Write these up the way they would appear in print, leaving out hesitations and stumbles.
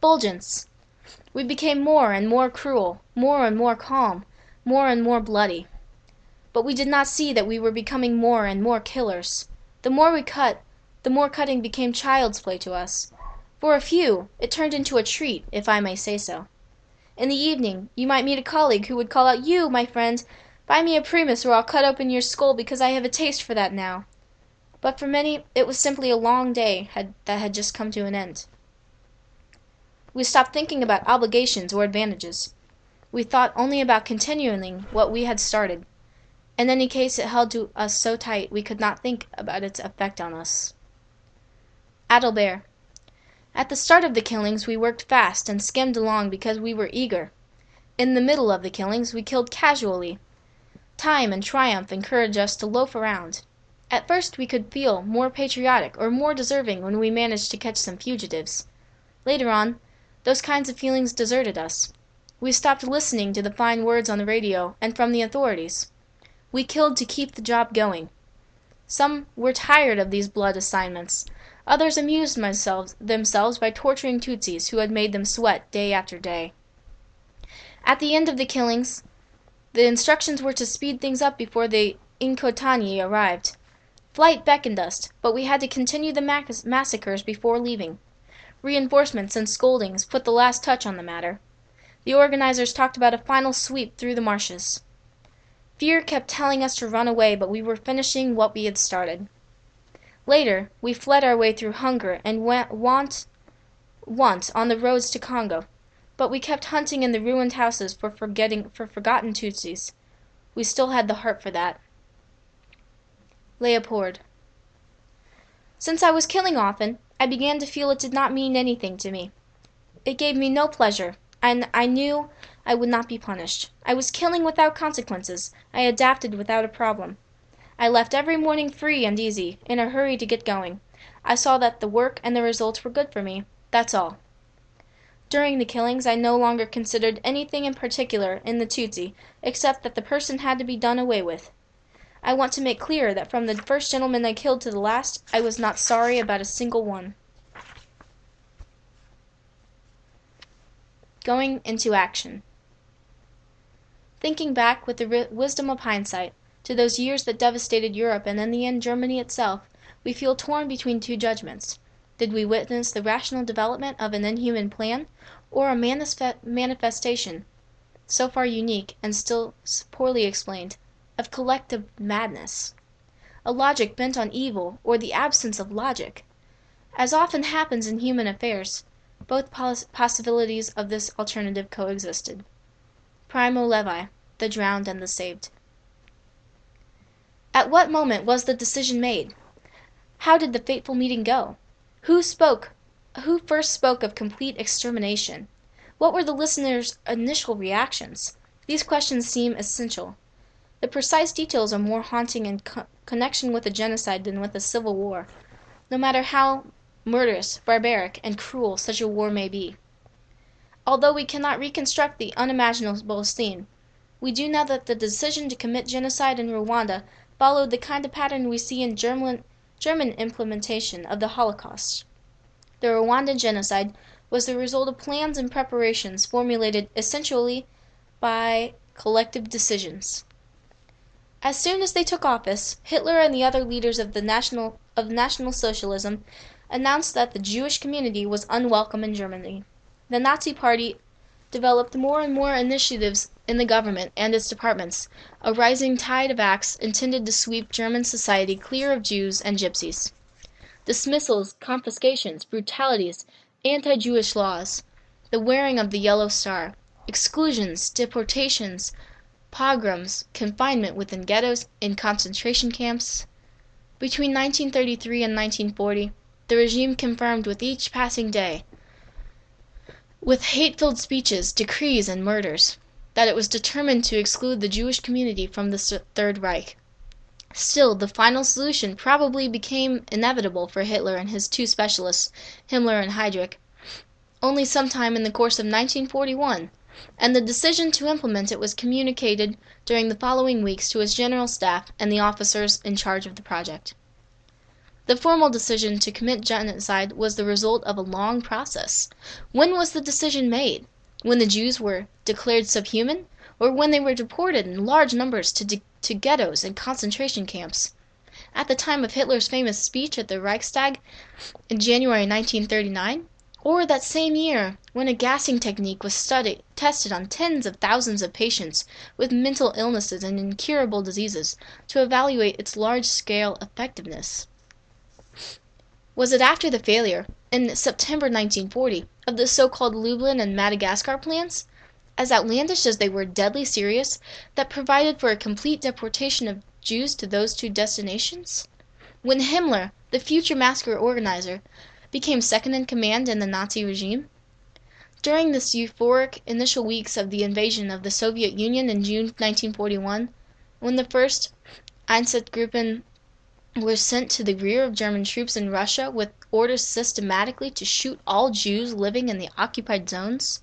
Fulgence. We became more and more cruel, more and more calm, more and more bloody. But we did not see that we were becoming more and more killers. The more we cut, the more cutting became child's play to us. For a few, it turned into a treat, if I may say so. In the evening, you might meet a colleague who would call out, "You, my friend, buy me a Primus or I'll cut open your skull because I have a taste for that now." But for many, it was simply a long day that had just come to an end. We stopped thinking about obligations or advantages. We thought only about continuing what we had started. In any case, it held to us so tight we could not think about its effect on us. Adalbert. At the start of the killings we worked fast and skimmed along because we were eager. In the middle of the killings we killed casually. Time and triumph encouraged us to loaf around. At first we could feel more patriotic or more deserving when we managed to catch some fugitives. Later on, those kinds of feelings deserted us. We stopped listening to the fine words on the radio and from the authorities. We killed to keep the job going. Some were tired of these blood assignments. Others amused themselves by torturing Tutsis who had made them sweat day after day. At the end of the killings, the instructions were to speed things up before the Inkotani arrived. Flight beckoned us, but we had to continue the massacres before leaving. Reinforcements and scoldings put the last touch on the matter. The organizers talked about a final sweep through the marshes. Fear kept telling us to run away, but we were finishing what we had started. Later, we fled our way through hunger and want on the roads to Congo, but we kept hunting in the ruined houses for forgotten Tutsis. We still had the heart for that. Leopold. Since I was killing often, I began to feel it did not mean anything to me. It gave me no pleasure, and I knew I would not be punished. I was killing without consequences. I adapted without a problem. I left every morning free and easy, in a hurry to get going. I saw that the work and the results were good for me. That's all. During the killings, I no longer considered anything in particular in the Tutsi, except that the person had to be done away with. I want to make clear that from the first gentleman I killed to the last, I was not sorry about a single one. Going into action. Thinking back with the wisdom of hindsight to those years that devastated Europe and in the end Germany itself, we feel torn between two judgments. Did we witness the rational development of an inhuman plan, or a manifestation, so far unique and still poorly explained, of collective madness? A logic bent on evil, or the absence of logic? As often happens in human affairs, both possibilities of this alternative coexisted. Primo Levi, the drowned and the saved. At what moment was the decision made? How did the fateful meeting go? Who first spoke of complete extermination? What were the listeners' initial reactions? These questions seem essential. The precise details are more haunting in connection with a genocide than with a civil war, no matter how murderous, barbaric, and cruel such a war may be. Although we cannot reconstruct the unimaginable scene, we do know that the decision to commit genocide in Rwanda followed the kind of pattern we see in German implementation of the Holocaust. The Rwandan genocide was the result of plans and preparations formulated essentially by collective decisions. As soon as they took office, Hitler and the other leaders of National Socialism announced that the Jewish community was unwelcome in Germany. The Nazi Party developed more and more initiatives in the government and its departments, a rising tide of acts intended to sweep German society clear of Jews and gypsies. Dismissals, confiscations, brutalities, anti-Jewish laws, the wearing of the yellow star, exclusions, deportations, pogroms, confinement within ghettos, in concentration camps. Between 1933 and 1940, the regime confirmed with each passing day, with hate-filled speeches, decrees, and murders, that it was determined to exclude the Jewish community from the Third Reich. Still, the final solution probably became inevitable for Hitler and his two specialists, Himmler and Heydrich, only sometime in the course of 1941, and the decision to implement it was communicated during the following weeks to his general staff and the officers in charge of the project. The formal decision to commit genocide was the result of a long process. When was the decision made? When the Jews were declared subhuman, or when they were deported in large numbers to ghettos and concentration camps? At the time of Hitler's famous speech at the Reichstag in January 1939, or that same year when a gassing technique was tested on tens of thousands of patients with mental illnesses and incurable diseases to evaluate its large-scale effectiveness? Was it after the failure, in September 1940, of the so-called Lublin and Madagascar plans, as outlandish as they were deadly serious, that provided for a complete deportation of Jews to those two destinations? When Himmler, the future massacre organizer, became second in command in the Nazi regime? During the euphoric initial weeks of the invasion of the Soviet Union in June 1941, when the first Einsatzgruppen were sent to the rear of German troops in Russia with orders systematically to shoot all Jews living in the occupied zones?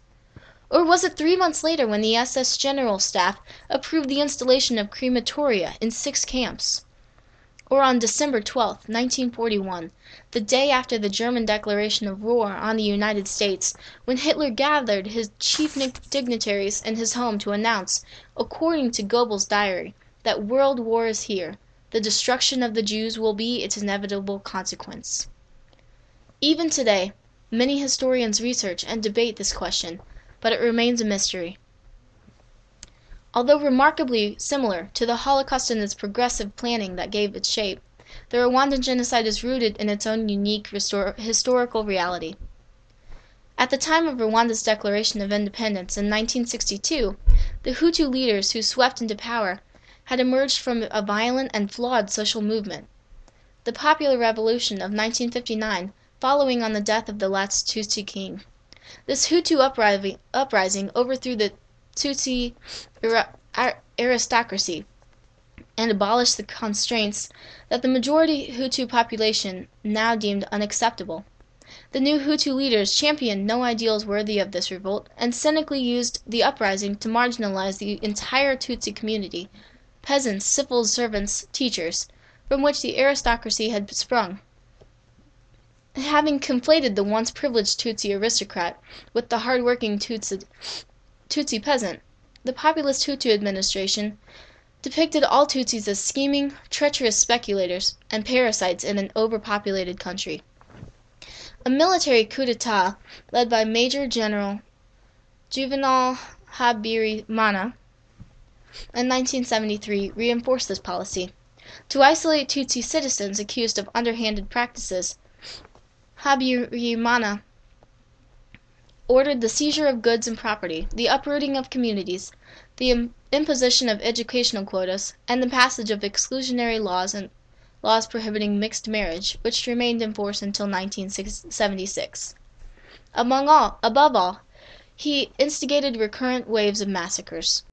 Or was it 3 months later when the SS General Staff approved the installation of crematoria in 6 camps? Or on December 12, 1941, the day after the German declaration of war on the United States, when Hitler gathered his chief dignitaries in his home to announce, according to Goebbels' diary, that world war is here, the destruction of the Jews will be its inevitable consequence. Even today, many historians research and debate this question, but it remains a mystery. Although remarkably similar to the Holocaust in its progressive planning that gave it shape, the Rwandan genocide is rooted in its own unique historical reality. At the time of Rwanda's declaration of independence in 1962, the Hutu leaders who swept into power had emerged from a violent and flawed social movement. The Popular Revolution of 1959, following on the death of the last Tutsi king. This Hutu uprising overthrew the Tutsi aristocracy and abolished the constraints that the majority Hutu population now deemed unacceptable. The new Hutu leaders championed no ideals worthy of this revolt and cynically used the uprising to marginalize the entire Tutsi community, peasants, civil servants, teachers, from which the aristocracy had sprung. Having conflated the once privileged Tutsi aristocrat with the hard-working Tutsi peasant, the populist Hutu administration depicted all Tutsis as scheming, treacherous speculators and parasites in an overpopulated country. A military coup d'etat led by Major General Juvenal Habyarimana in 1973 reinforced this policy. To isolate Tutsi citizens accused of underhanded practices, Habyarimana ordered the seizure of goods and property, the uprooting of communities, the imposition of educational quotas, and the passage of exclusionary laws and laws prohibiting mixed marriage, which remained in force until 1976. Above all, he instigated recurrent waves of massacres.